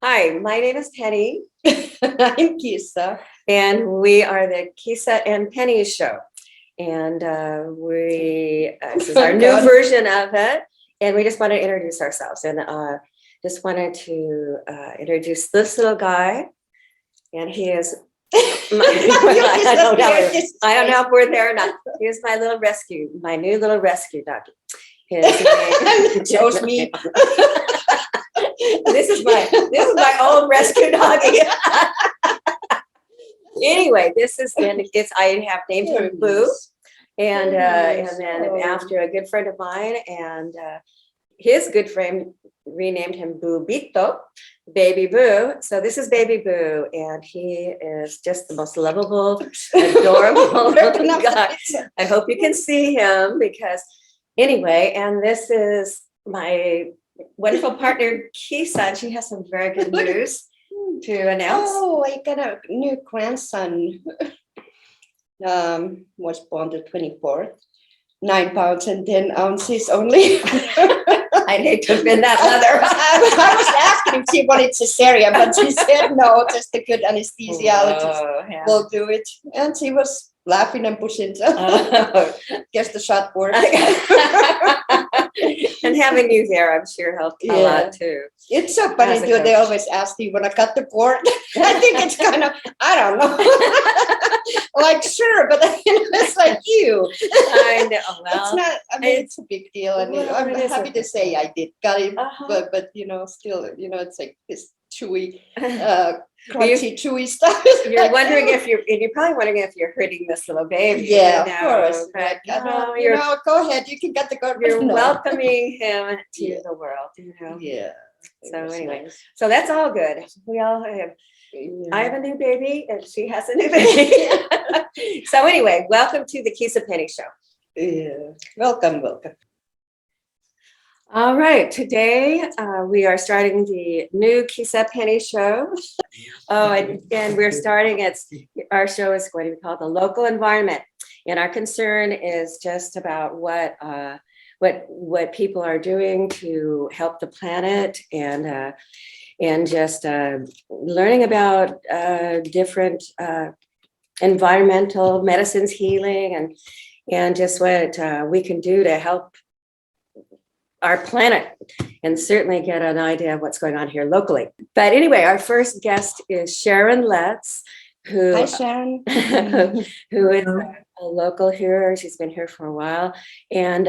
Hi, my name is Penny. I'm Kisa. And we are the Kisa and Penny Show. And this is our new version of it. And we just want to introduce ourselves. And just wanted to introduce this little guy. And he is, I don't know if we're there or not. Here's my little rescue, my new little rescue doggy. His chose me. This is my old rescue doggy. Anyway, I have named him Boo, and then after a good friend of mine and his good friend renamed him Boobito, Baby Boo. So this is Baby Boo, and he is just the most lovable, adorable guy. I hope you can see him because anyway, and this is my wonderful partner Kisa, and she has some very good news to announce. Oh, I got a new grandson. Was born the 24th. 9 pounds and 10 ounces only. I'd hate to have been that mother. I was asking if she wanted cesarean, but she said no, just a good anesthesiologist will do it. And she was laughing and pushing. Guess the shot worked. And having you there, I'm sure helped a lot too. It's so funny too. They always ask, "Do you want to cut the cord?" I think it's kind of, I don't know. Like, sure, but it's like you. I know. Well, it's not. I mean, it's a big deal, and I'm happy to say I did cut it, but still, it's like this chewy, crunchy, chewy stuff. You're wondering if you're probably wondering if you're hurting this little baby. Yeah, of course. But, go ahead. You can get the cord. You're welcoming him to the world. Yeah. So anyway, so that's all good. We all have. I have a new baby, and she has a new baby. So anyway, welcome to the Kisa Penny Show. Yeah. Welcome. All right, today we are starting the new Kisa Penny Show. And we're starting, our show is going to be called The Local Environment. And our concern is just about what people are doing to help the planet and just learning about different environmental medicines, healing, and just what we can do to help our planet and certainly get an idea of what's going on here locally. But anyway, our first guest is Sharon Letts, who Hi, Sharon. who is a local here. She's been here for a while, and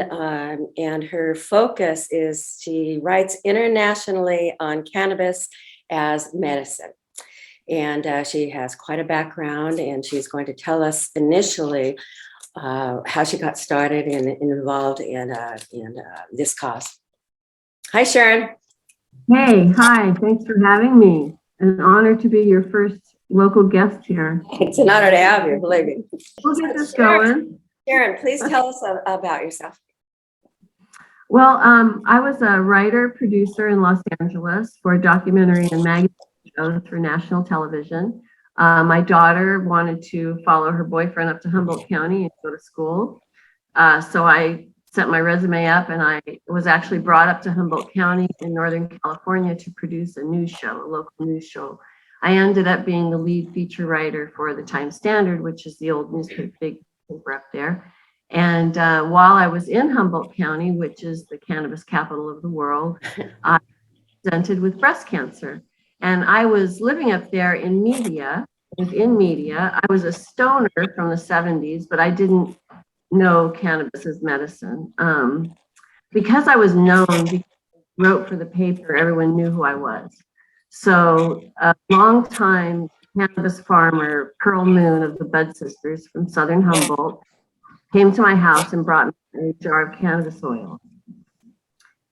her focus is she writes internationally on cannabis as medicine. And she has quite a background, and she's going to tell us initially how she got started and involved in this cause. Hi, Sharon. Hey, hi. Thanks for having me. An honor to be your first local guest here. It's an honor to have you, believe me. We'll get this going. Sharon, please tell us about yourself. Well, I was a writer, producer in Los Angeles for a documentary and magazine shows for national television. My daughter wanted to follow her boyfriend up to Humboldt County and go to school. So I sent my resume up, and I was actually brought up to Humboldt County in Northern California to produce a news show, a local news show. I ended up being the lead feature writer for the Times-Standard, which is the old newspaper, big paper up there. And while I was in Humboldt County, which is the cannabis capital of the world, I presented with breast cancer. And I was living up there in media, within media. I was a stoner from the 70s, but I didn't know cannabis as medicine. Because I was known, because I wrote for the paper, everyone knew who I was. So a long-time cannabis farmer, Pearl Moon of the Bud Sisters from Southern Humboldt, came to my house and brought me a jar of cannabis oil.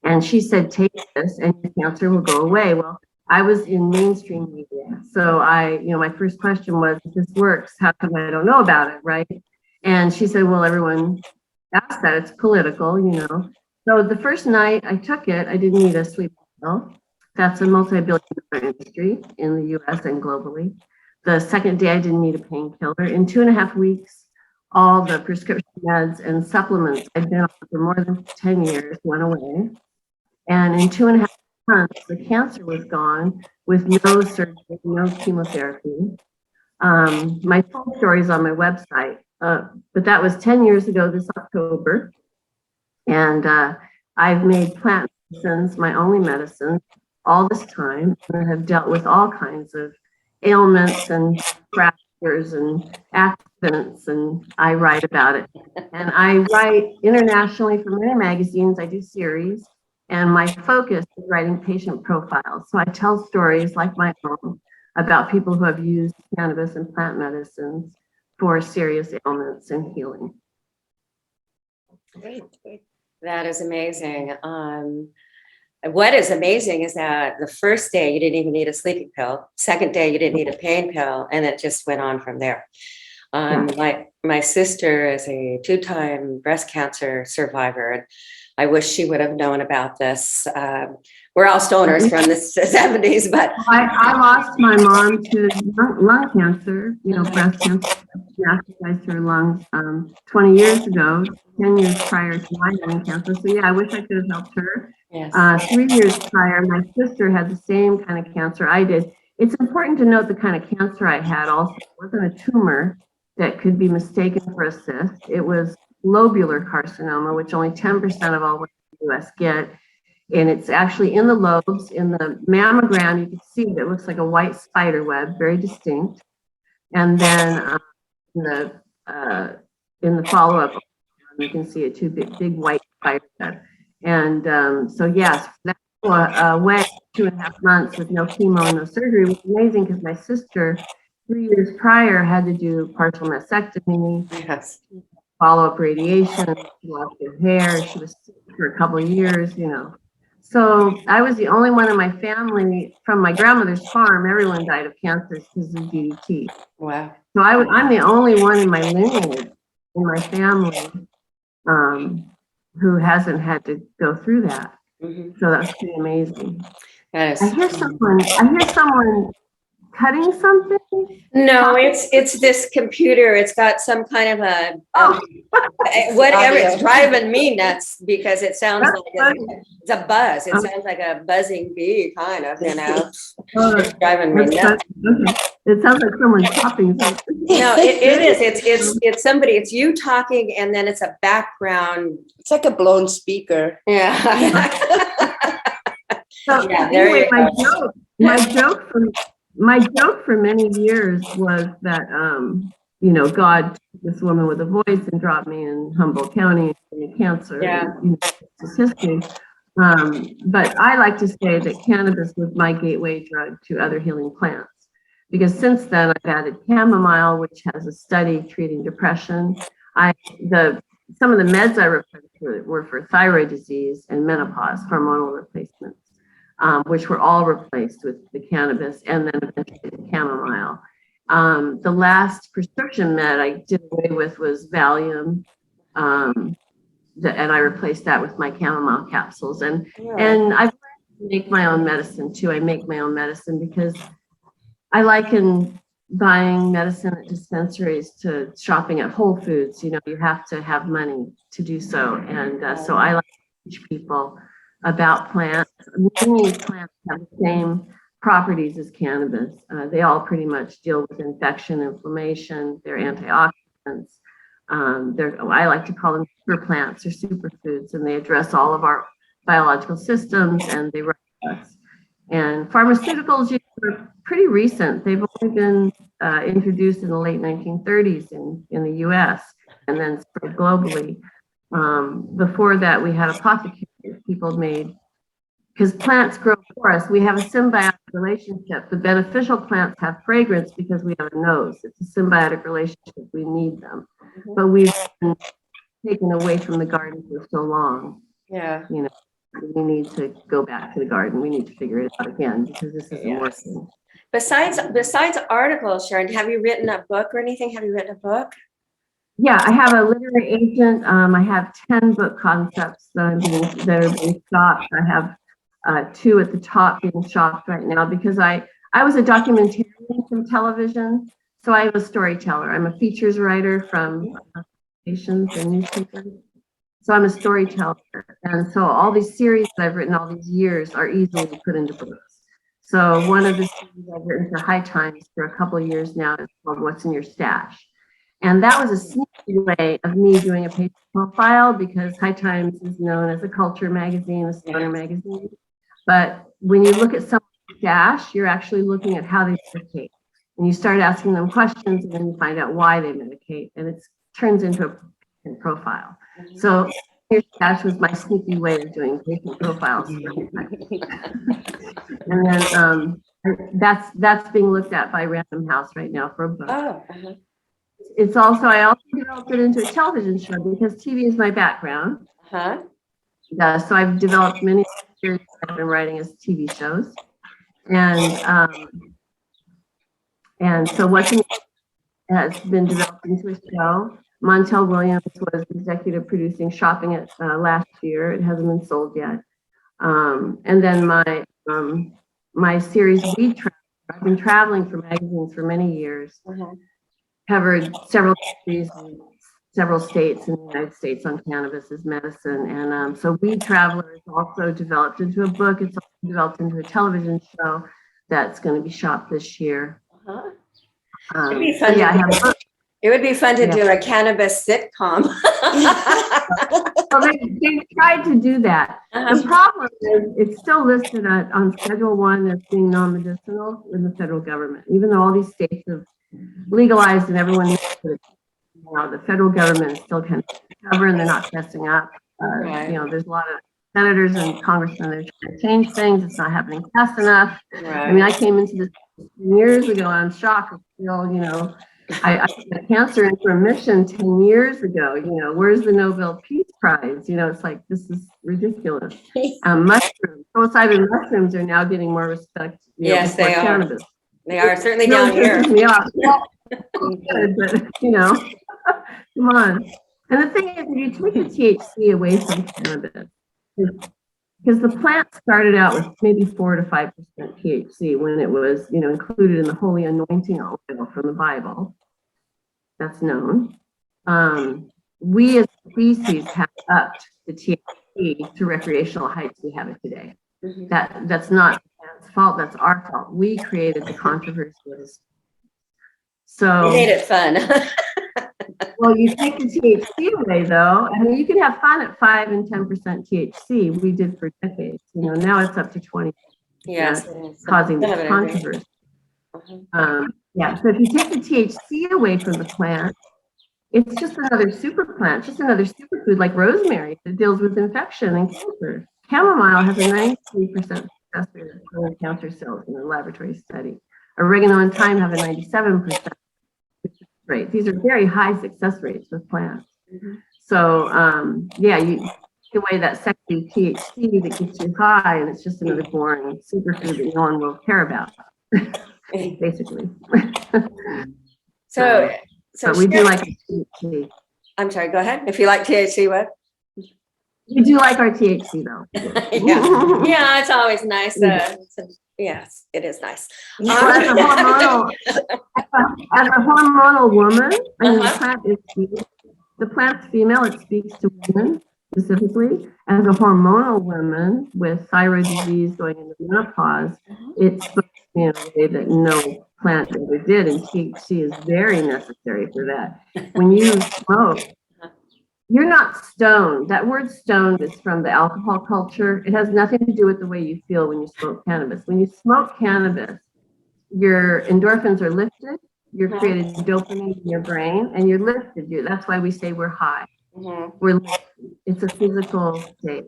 And she said, "Take this and your cancer will go away." Well, I was in mainstream media. So my first question was, if this works, how come I don't know about it, right? And she said, well, everyone asks that, it's political, So the first night I took it, I didn't need a sleep pill. That's a multi-billion-dollar industry in the US and globally. The second day I didn't need a painkiller. In 2.5 weeks, all the prescription meds and supplements I'd been on for more than 10 years went away. And in 2.5 months, the cancer was gone with no surgery, no chemotherapy. My full story is on my website, but that was 10 years ago this October. And I've made plant medicines my only medicine all this time, and have dealt with all kinds of ailments and fractures and accidents, and I write about it. And I write internationally for many magazines. I do series, and my focus is writing patient profiles. So I tell stories like my own about people who have used cannabis and plant medicines for serious ailments and healing. Great, great. That is amazing. What is amazing is that the first day you didn't even need a sleeping pill. Second day you didn't need a pain pill, and it just went on from there. My sister is a 2-time breast cancer survivor, and I wish she would have known about this. We're all stoners from the 70s, but I lost my mom to lung cancer, breast cancer, metastasized to her lungs 20 years ago, 10 years prior to my having cancer. So yeah, I wish I could have helped her. yes. 3 years prior, my sister had the same kind of cancer I did. It's important to note the kind of cancer I had also wasn't a tumor that could be mistaken for a cyst. It was lobular carcinoma, which only 10% of all women in the US get. And it's actually in the lobes. In the mammogram, you can see it. It looks like a white spider web, very distinct. And then in the follow-up, you can see it too, big white spider web. And so yes, that went 2.5 months with no chemo and no surgery was amazing, because my sister 3 years prior had to do partial mastectomy, Yes. follow-up radiation, she lost her hair, she was sick for a couple of years, So I was the only one in my family. From my grandmother's farm, everyone died of cancer because of DDT. Wow. So I'm the only one in my lineage, in my family, who hasn't had to go through that. Mhm. So that's pretty amazing. That is. I hear someone cutting something. No, it's this computer. It's got some kind of a whatever. It's driving me nuts because it sounds That's like it's a buzz. It sounds like a buzzing bee, kind of. It's driving me nuts. Okay. It sounds like someone's chopping something. No, it is. It's somebody. It's you talking, and then it's a background. It's like a blown speaker. Yeah. So Yeah, there anyway, you go. my joke for many years was that God took this woman with a voice and dropped me in Humboldt County in cancer. Yeah. It's history. But I like to say that cannabis was my gateway drug to other healing plants, because since then I've added chamomile, which has a study treating depression. Some of the meds I replaced were for thyroid disease and menopause, hormonal replacements, which were all replaced with the cannabis and then eventually the chamomile. The last prescription med I did away with was Valium, and I replaced that with my chamomile capsules. And I've learned to make my own medicine too. I make my own medicine because I liken buying medicine at dispensaries to shopping at Whole Foods. You have to have money to do so. And so I like to teach people about plants. Many plants have the same properties as cannabis. They all pretty much deal with infection, inflammation. They're antioxidants. I like to call them super plants or superfoods, and they address all of our biological systems, and they run us. And pharmaceuticals are pretty recent. They've only been introduced in the late 1930s in the US and then spread globally. Before that, we had apothecaries. People made, because plants grow for us, we have a symbiotic relationship. The beneficial plants have fragrance because we have a nose. It's a symbiotic relationship. We need them. But we've been taken away from the garden for so long. Yeah. We need to go back to the garden. We need to figure it out again because this isn't working. Besides articles, Sharon, have you written a book or anything? Have you written a book? Yeah, I have a literary agent. I have 10 book concepts that are being shopped. I have 2 at the top being shopped right now because I was a documentarian from television, so I am a storyteller. I'm a features writer from stations and newspapers. So I'm a storyteller. And so all these series that I've written all these years are easily put into books. So one of the series I've written for High Times for a couple of years now is called What's in Your Stash? And that was a sneaky way of me doing a patient profile, because High Times is known as a culture magazine, a stoner magazine. But when you look at someone's stash, you're actually looking at how they medicate. And you start asking them questions, and then you find out why they medicate. And it turns into a patient profile. So your stash was my sneaky way of doing patient profiles. And then that's being looked at by Random House right now for a book. Oh, It's also, I also developed it into a television show because TV is my background. So I've developed many series I've been writing as TV shows. And so What's in has been developed into a show. Montel Williams was executive producing Shopping It last year. It hasn't been sold yet. And then my series Weed Travel, I've been traveling for magazines for many years. Covered several countries, several states in the United States on cannabis as medicine. And so Weed Traveler is also developed into a book. It's also developed into a television show that's going to be shot this year. It'd be fun. It would be fun to do a cannabis sitcom. Well, they tried to do that. The problem is it's still listed on Schedule 1 as being non-medicinal in the federal government, even though all these states have legalized and everyone knows that, the federal government is still kind of covered and they're not fessing up. There's a lot of senators and congressmen that are trying to change things. It's not happening fast enough. I mean, I came into this years ago and I'm shocked. I got cancer into remission 10 years ago. Where's the Nobel Peace Prize? It's like, this is ridiculous. Mushrooms, psilocybin mushrooms are now getting more respect. Yes, they are. Cannabis. They are certainly down here. Yeah. But, come on. And the thing is, if you take the THC away from cannabis, because the plant started out with maybe 4 to 5% THC when it was, included in the holy anointing oil from the Bible. That's known. We as a species have upped the THC to recreational heights we have it today. That's not the plant's fault. That's our fault. We created the controversy. So we made it fun. Well, you take the THC away, though. I mean, you can have fun at 5 and 10% THC. We did for decades. Now it's up to 20. Yes, causing this controversy. So if you take the THC away from the plant, it's just another super plant, just another superfood like rosemary that deals with infection and cancer. Chamomile has a 93% success rate of killing cancer cells in a laboratory study. Oregano and thyme have a 97% rate. These are very high success rates with plants. So you take away that sexy THC that gets you high, and it's just another boring superfood that no one will care about, basically. So we do like THC. I'm sorry, go ahead. If you like THC, what? We do like our THC, though. Yeah, it's always nice. Yes, it is nice. Well, as a hormonal woman, I mean, the plant's female, it speaks to women specifically. As a hormonal woman with thyroid disease going into menopause, it's in a way that no plant ever did, and THC is very necessary for that. When you smoke, you're not stoned. That word stoned is from the alcohol culture. It has nothing to do with the way you feel when you smoke cannabis. When you smoke cannabis, your endorphins are lifted, you're created dopamine in your brain, and you're lifted. That's why we say we're high. We're lifted. It's a physical state.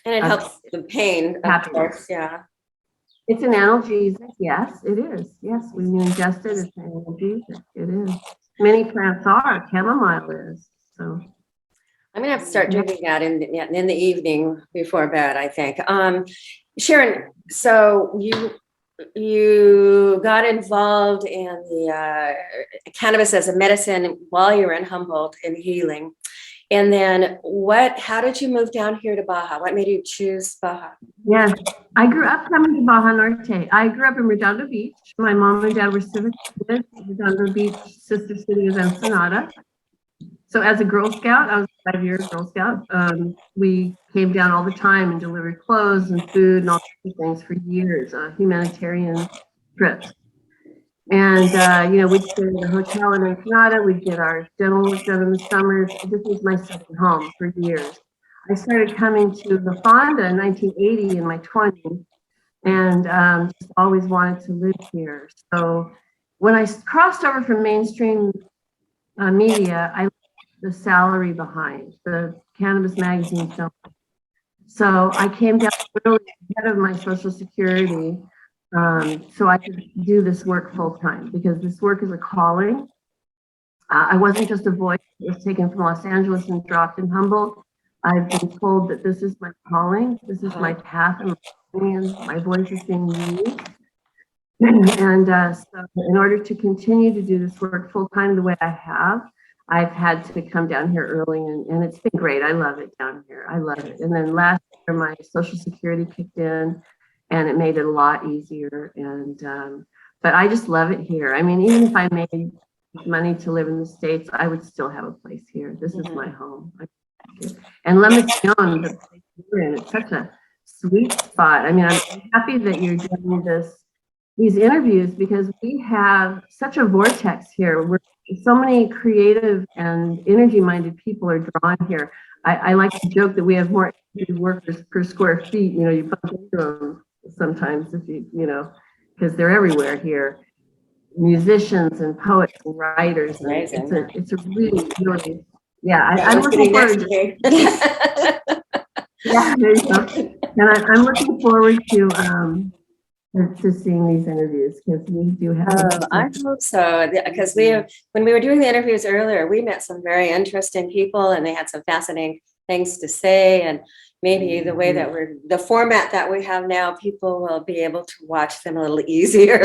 And it helps the pain, of course, yeah. It's an analgesic, yes, it is. Yes, when you ingest it, it's an analgesic. It is. Many plants are. Chamomile is. So I'm gonna have to start drinking that in the evening before bed, I think. Sharon, so you got involved in the cannabis as a medicine while you were in Humboldt in healing. And then how did you move down here to Baja? What made you choose Baja? Yes, I grew up coming to Baja Norte. I grew up in Redondo Beach. My mom and dad were civic students at Redondo Beach, sister city of Ensenada. So as a Girl Scout, I was a 5-year Girl Scout. We came down all the time and delivered clothes and food and all kinds of things for years, humanitarian trips. And, we'd stay at a hotel in Ensenada. We'd get our dental work done in the summers. This was my second home for years. I started coming to La Fonda in 1980 in my 20s, and just always wanted to live here. So when I crossed over from mainstream media, I left the salary behind. The cannabis magazines don't. So I came down really ahead of my Social Security, so I could do this work full time, because this work is a calling. I wasn't just a voice that was taken from Los Angeles and dropped in Humboldt. I've been told that this is my calling, this is my path, and my voice is being used. And so in order to continue to do this work full time the way I have, I've had to come down here early, and it's been great. I love it down here. I love it. And then last year, my Social Security kicked in, and it made it a lot easier. And but I just love it here. I mean, even if I made money to live in the States, I would still have a place here. This is my home. And La Mission, the place we're in, it's such a sweet spot. I mean, I'm happy that you're doing these interviews, because we have such a vortex here. We're so many creative and energy-minded people are drawn here. I like to joke that we have more energy workers per square feet. You bump into them sometimes if because they're everywhere here. Musicians and poets and writers. And it's a really, really, yeah. I'm looking forward to yeah, there you go. And I'm looking forward to seeing these interviews, because we do have. I hope so, because when we were doing the interviews earlier, we met some very interesting people, and they had some fascinating things to say. And maybe the way that the format that we have now, people will be able to watch them a little easier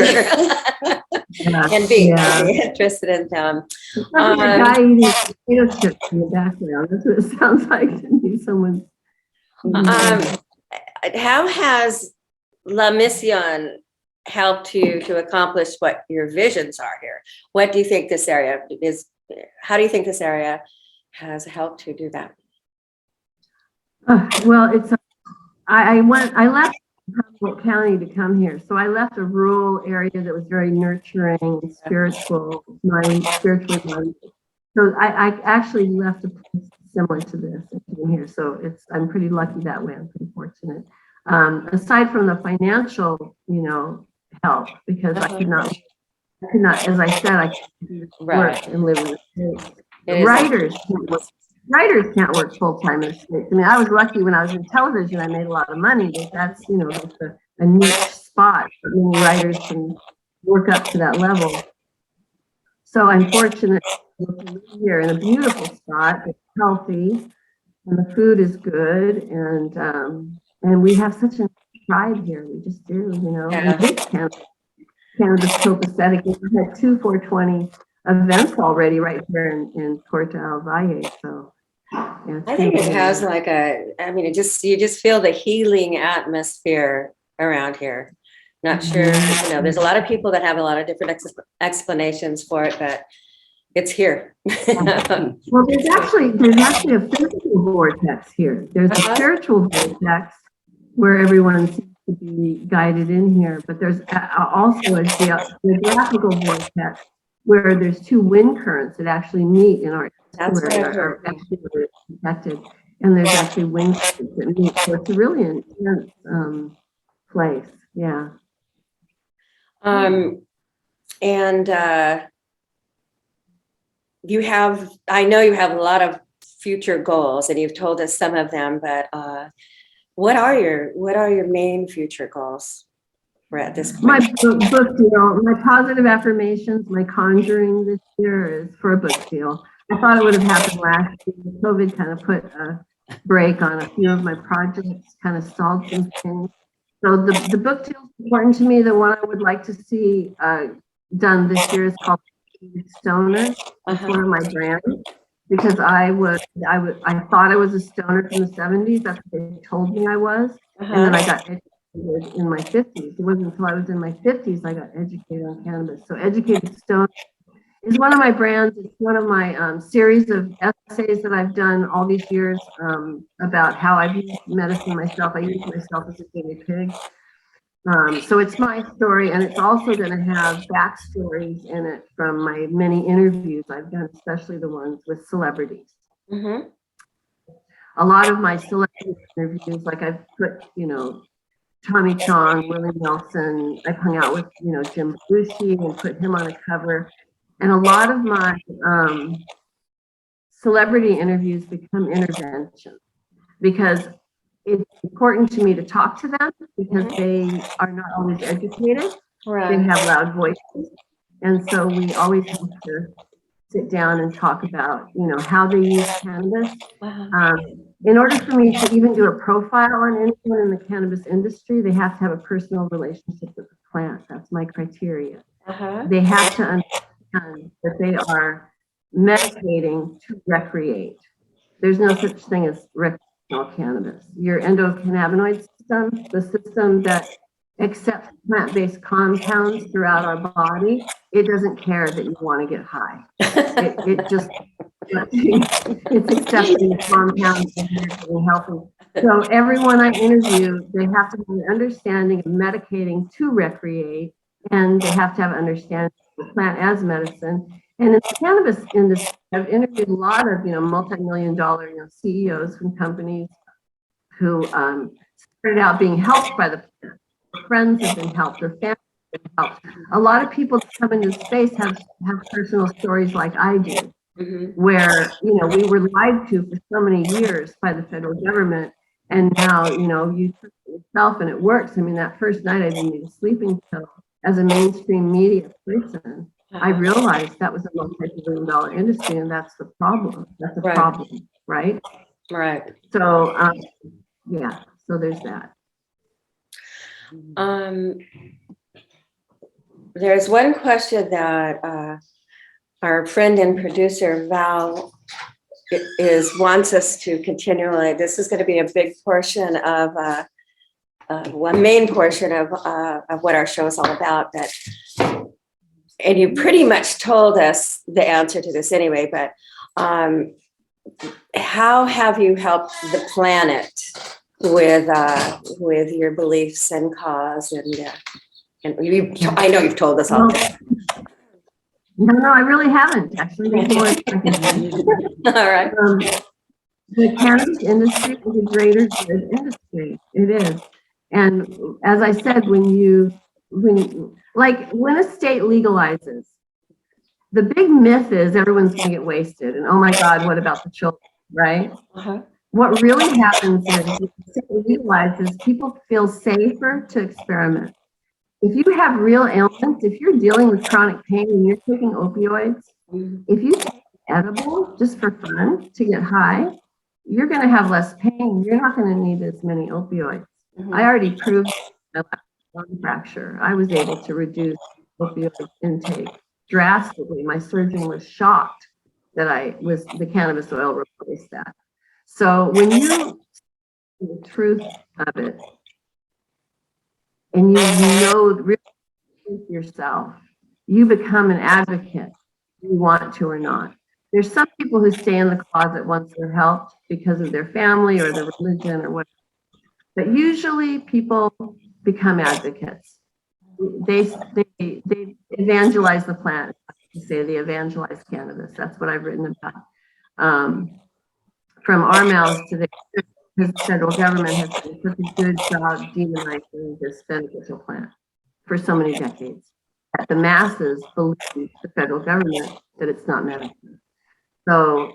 and be interested in them. A guy eating potato chips in the background. That's what it sounds like to me. Someone. How has La Mission helped you to accomplish what your visions are here? What do you think this area is? How do you think this area has helped to do that? Well, it's I left Humboldt County to come here, so I left a rural area that was very nurturing and spiritual, spiritually minded. So I actually left a place similar to this and came here. So I'm pretty lucky that way. I'm pretty fortunate. Aside from the financial, help, because I could not, as I said, I couldn't work and live in the States. Writers can't work full time in the States. I mean, I was lucky when I was in television. I made a lot of money, but that's that's a niche spot. But many writers can work up to that level. So I'm fortunate to live here in a beautiful spot. It's healthy, and the food is good, and we have such a tribe here. We just do, Yeah. Cannabis copacetic. We've had 2 420 events already right here in Puerto del Valle. So yeah, I think it has you just feel the healing atmosphere around here. Not sure, there's a lot of people that have a lot of different explanations for it, but it's here. Well, there's actually a physical vortex here. There's a spiritual vortex where everyone seems to be guided in here, but there's also a geographical vortex where there's 2 wind currents that actually meet in our are protected, and there's actually wind currents that meet. So it's a really intense place. Yeah. I know you have a lot of future goals, and you've told us some of them, but what are your main future goals at this point? My book deal, my positive affirmations, my conjuring this year is for a book deal. I thought it would have happened last year. COVID kind of put a break on a few of my projects, kind of stalled some things. So the book deal is important to me. The one I would like to see done this year is called Stoner. That's one of my brands, because I thought I was a stoner from the 70s. That's what they told me I was. And then I got educated in my 50s. It wasn't until I was in my 50s I got educated on cannabis. So educated stoner is one of my brands. It's one of my series of essays that I've done all these years about how I've used medicine myself. I use myself as a guinea pig. So it's my story, and it's also going to have backstories in it from my many interviews I've done, especially the ones with celebrities. Mm-hmm. A lot of my celebrity interviews, like I've put, Tommy Chong, Willie Nelson, I've hung out with, Jim Belushi and put him on a cover. And a lot of my celebrity interviews become interventions because it's important to me to talk to them because they are not always educated. Right. They have loud voices. And so we always have to sit down and talk about, how they use cannabis. In order for me to even do a profile on anyone in the cannabis industry, they have to have a personal relationship with the plant. That's my criteria. They have to understand that they are meditating to recreate. There's no such thing as recreational cannabis. Your endocannabinoid system, the system that accepts plant-based compounds throughout our body, it doesn't care that you want to get high. It just, it's accepting compounds and being healthy. So everyone I interview, they have to have an understanding of medicating to recreate, and they have to have an understanding of the plant as medicine. And in the cannabis industry, I've interviewed a lot of, multi-million-dollar, CEOs from companies who started out being helped by the plant. Their friends have been helped, their families have been helped. A lot of people that come into space have personal stories like I do, where, we were lied to for so many years by the federal government. And now, you took it yourself and it works. I mean, that first night I didn't need a sleeping pill. As a mainstream media person, I realized that was a multi-billion-dollar industry, and that's the problem. That's a problem, right? Right. So, yeah, so there's that. There's one question that our friend and producer Val wants us to continually. This is going to be a big portion of one main portion of what our show is all about. And you pretty much told us the answer to this anyway. But how have you helped the planet with your beliefs and cause and I know you've told us all. No, I really haven't actually. All right. The cannabis industry is a greater good industry. It is. And as I said, when a state legalizes, the big myth is everyone's going to get wasted. And oh my God, what about the children, right? What really happens is when the state legalizes, people feel safer to experiment. If you have real ailments, if you're dealing with chronic pain and you're taking opioids, if you take an edible just for fun to get high, you're going to have less pain. You're not going to need as many opioids. I already proved my lung fracture. I was able to reduce opioid intake drastically. My surgeon was shocked that the cannabis oil replaced that. So when you see the truth of it, and really yourself, you become an advocate, you want to or not. There's some people who stay in the closet once they're helped because of their family or their religion or whatever. But usually people become advocates. They evangelize the plant. You say they evangelize cannabis. That's what I've written about. From our mouths to the federal government has done such a good job demonizing this beneficial plant for so many decades that the masses believe the federal government that it's not medicine. So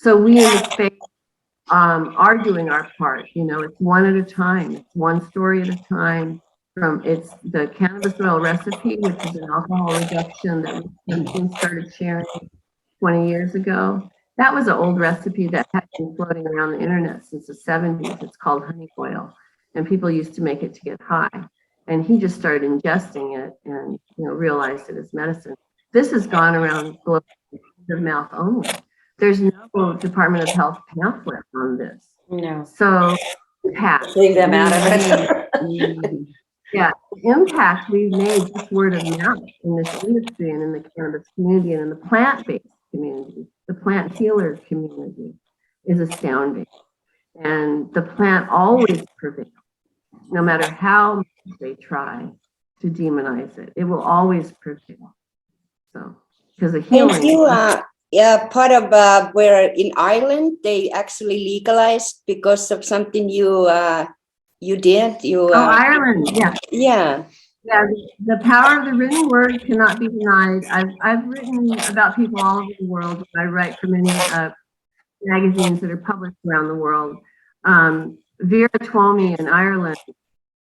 we in the space are doing our part. It's one at a time. It's one story at a time. It's the cannabis oil recipe, which is an alcohol reduction that we started sharing 20 years ago. That was an old recipe that had been floating around the internet since the 70s. It's called honey oil, and people used to make it to get high. And he just started ingesting it and realized it as medicine. This has gone around globally, word of mouth only. There's no Department of Health pamphlet on this. No. So leave them out of it. Yeah, the impact we've made just word of mouth in this industry and in the cannabis community and in the plant-based community, the plant healer community is astounding. And the plant always prevails, no matter how much they try to demonize it. It will always prevail. So, because the healing. And you are part of where in Ireland they actually legalized because of something you did. Ireland, yeah. Yeah. Yeah, the power of the written word cannot be denied. I've written about people all over the world. I write for many magazines that are published around the world. Vera Twomey in Ireland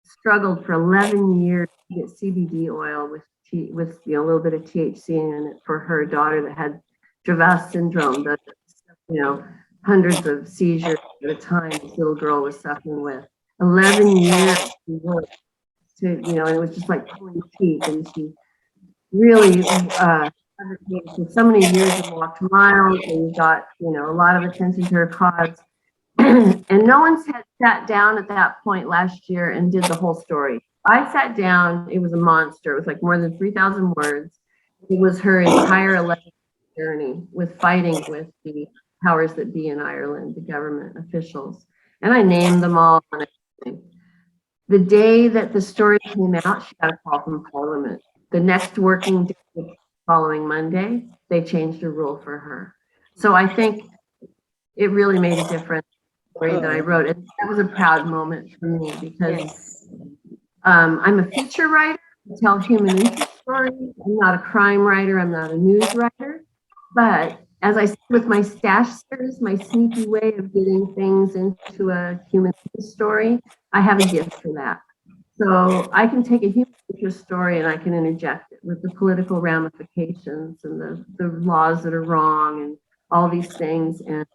struggled for 11 years to get CBD oil with a little bit of THC in it for her daughter that had Dravet syndrome, that hundreds of seizures at a time this little girl was suffering with. 11 years she worked to, and it was just like pulling teeth, and she really for so many years and walked miles and got a lot of attention to her cause. And no one's had sat down at that point last year and did the whole story. I sat down, it was a monster. It was like more than 3,000 words. It was her entire 11 journey with fighting with the powers that be in Ireland, the government officials. And I named them all and everything. The day that the story came out, she got a call from Parliament. The next working day, the following Monday, they changed a rule for her. So I think it really made a difference. That I wrote, and that was a proud moment for me because I'm a feature writer. I tell human interest stories. I'm not a crime writer. I'm not a news writer. But as I said with my stash series, my sneaky way of getting things into a human interest story, I have a gift for that. So I can take a human interest story and I can interject it with the political ramifications and the laws that are wrong and all these things. And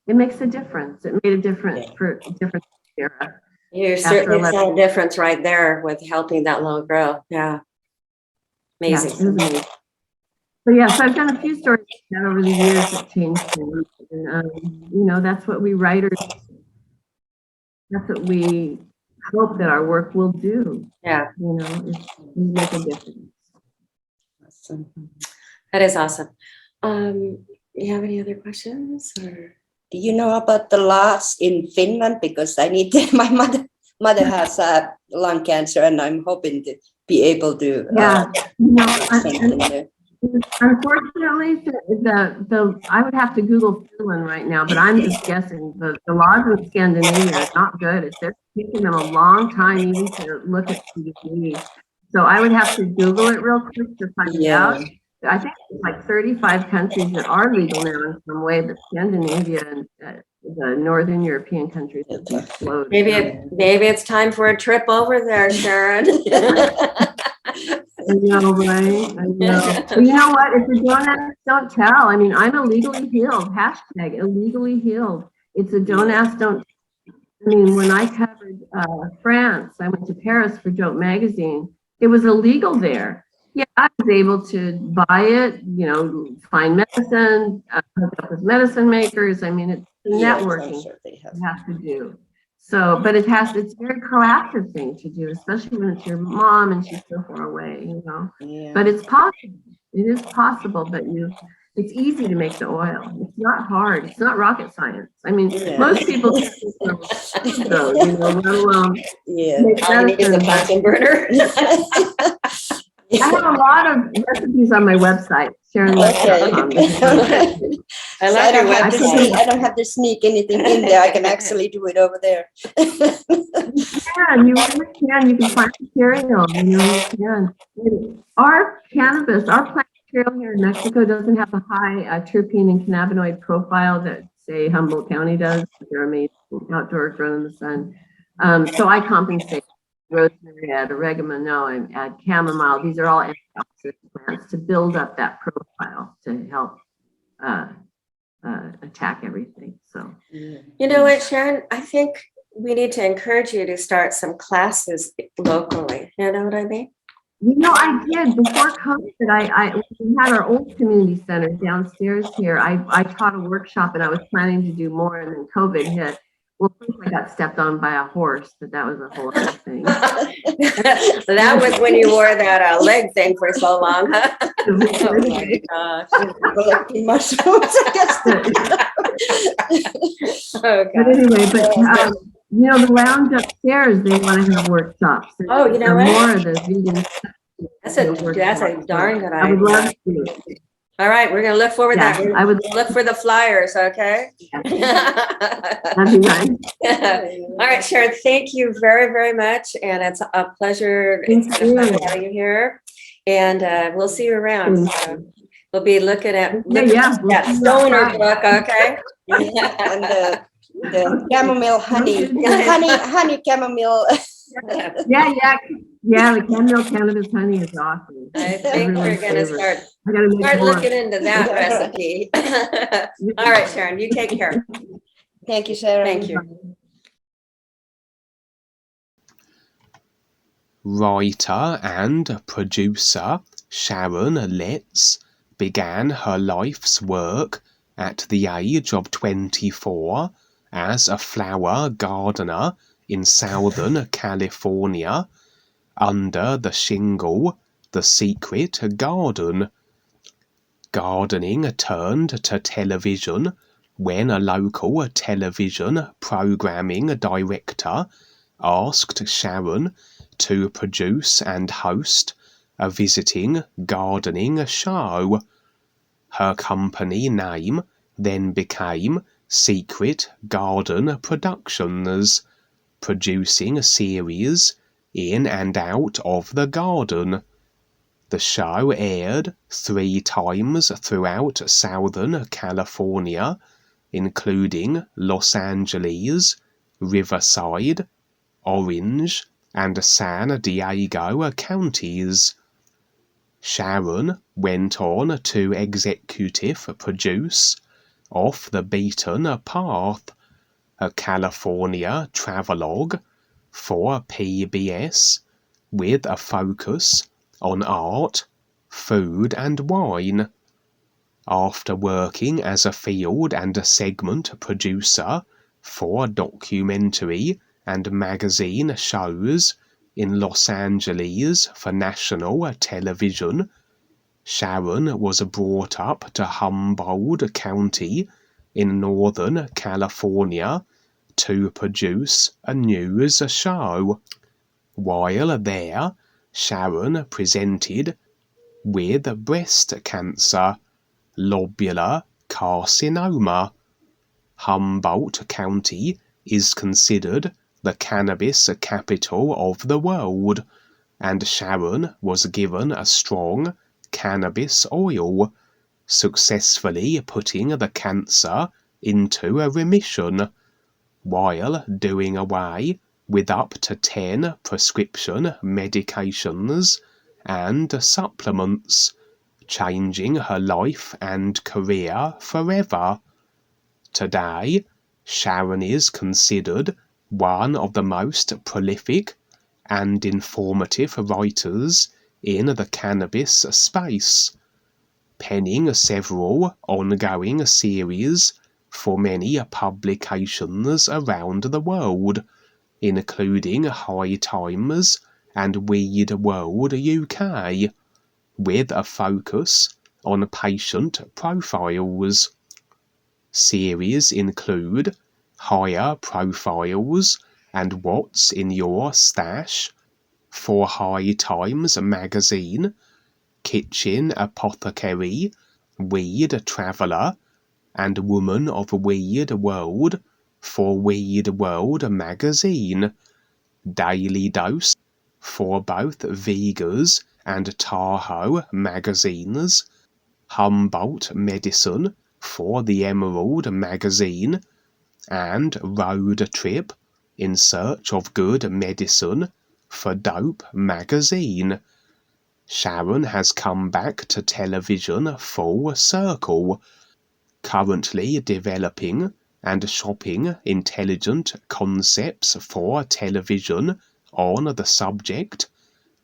it makes a difference. It made a difference for a different era. You certainly saw a difference right there with helping that little girl. Yeah. Amazing. Yeah, it was amazing. So I've done a few stories like that over the years that changed things. And, that's what we writers, that's what we hope that our work will do. Yeah. Is make a difference. Awesome. That is awesome. You have any other questions? Or? Do you know about the laws in Finland? Because I need to, my mother has lung cancer, and I'm hoping to be able to. Unfortunately, I would have to Google Finland right now, but I'm just guessing. The laws in Scandinavia are not good. It's taking them a long time even to look at CBD. So I would have to Google it real quick to find it out. I think it's like 35 countries that are legal now in some way, but Scandinavia and the Northern European countries have exploded. Maybe it's time for a trip over there, Sharon. I know, right? I know. Well, you know what? If the don't don't tell. I mean, I'm illegally healed. Hashtag illegally healed. It's a don't ask, don't. I mean, when I covered France, I went to Paris for Joke Magazine. It was illegal there. Yeah, I was able to buy it, find medicine, hook up with medicine makers. I mean, it's networking you have to do. So, but it's a very proactive thing to do, especially when it's your mom and she's so far away, Yeah. But it's possible. It is possible, but it's easy to make the oil. It's not hard. It's not rocket science. I mean, most people can't let alone. Yeah. All you need is a Bunsen burner. I have a lot of recipes on my website, Sharon Letts. I don't have to sneak anything in there. I can actually do it over there. You really can. You can find material. You can. Our cannabis, our plant material here in Mexico doesn't have a high terpene and cannabinoid profile that, say, Humboldt County does. They're amazing, outdoor, grown in the sun. So I compensate. Rosemary, add oregano, and add chamomile. These are all antioxidant plants to build up that profile to help attack everything. So, you know what, Sharon? I think we need to encourage you to start some classes locally. You know what I mean? I did before COVID. We had our old community center downstairs here. I taught a workshop, and I was planning to do more, and then COVID hit. Well, I got stepped on by a horse, but that was a whole other thing. That was when you wore that leg thing for so long, huh? Oh my gosh. Collecting mushrooms, I guess. Oh, But God. anyway, the lounge upstairs, they want to have workshops. Oh, you know what? More of the vegan. That's a darn good I would idea. love to. All right, we're gonna look forward to Yeah, that. I would Look for the flyers, okay? that'd be nice. All right, Sharon, thank you very, very much. And it's a pleasure Thank you. having you here. And we'll see you around. So we'll be looking at We'll that see you stoner outside. book, okay? And the chamomile honey, honey chamomile. Yeah, the chamomile cannabis honey is awesome. I think we're gonna start I gotta make more. looking into that recipe. All right, Sharon, you take care. Thank you, Sharon. Thank you. Writer and producer Sharon Letts began her life's work at the age of 24 as a flower gardener in Southern California under the shingle The Secret Garden. Gardening turned to television when a local television programming director asked Sharon to produce and host a visiting gardening show. Her company name then became Secret Garden Productions, producing a series in and out of the garden. The show aired 3 times throughout Southern California, including Los Angeles, Riverside, Orange, and San Diego counties. Sharon went on to executive produce Off the Beaten Path, a California travelogue for PBS with a focus on art, food, and wine. After working as a field and a segment producer for documentary and magazine shows in Los Angeles for national television, Sharon was brought up to Humboldt County in Northern California to produce a news show. While there, Sharon presented with breast cancer, lobular carcinoma. Humboldt County is considered the cannabis capital of the world, and Sharon was given a strong cannabis oil, successfully putting the cancer into a remission, while doing away with up to 10 prescription medications and supplements, changing her life and career forever. Today, Sharon is considered one of the most prolific and informative writers in the cannabis space, penning several ongoing series for many publications around the world, including High Times and Weed World UK, with a focus on patient profiles. Series include Higher Profiles and What's in Your Stash for High Times magazine, Kitchen Apothecary, Weed Traveller, and Woman of Weed World for Weed World magazine, Daily Dose for both Vegas and Tahoe magazines, Humboldt Medicine for the Emerald magazine, and Road Trip in Search of Good Medicine for Dope magazine. Sharon has come back to television full circle, currently developing and shopping intelligent concepts for television on the subject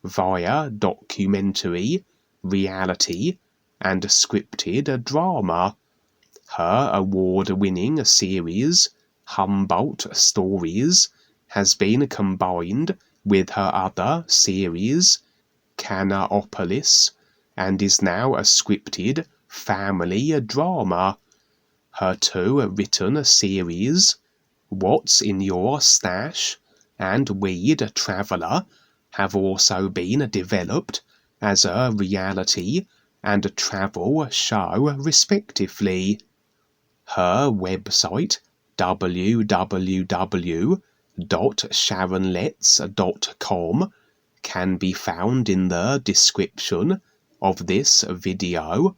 via documentary, reality, and scripted drama. Her award-winning series, Humboldt Stories, has been combined with her other series, Canaopolis, and is now a scripted family drama. Her 2 written series, What's in Your Stash and Weed Traveler, have also been developed as a reality and a travel show respectively. Her website, www.sharonletts.com, can be found in the description of this video,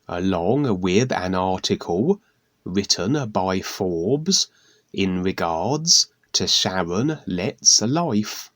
along with an article written by Forbes in regards to Sharon Letts' life.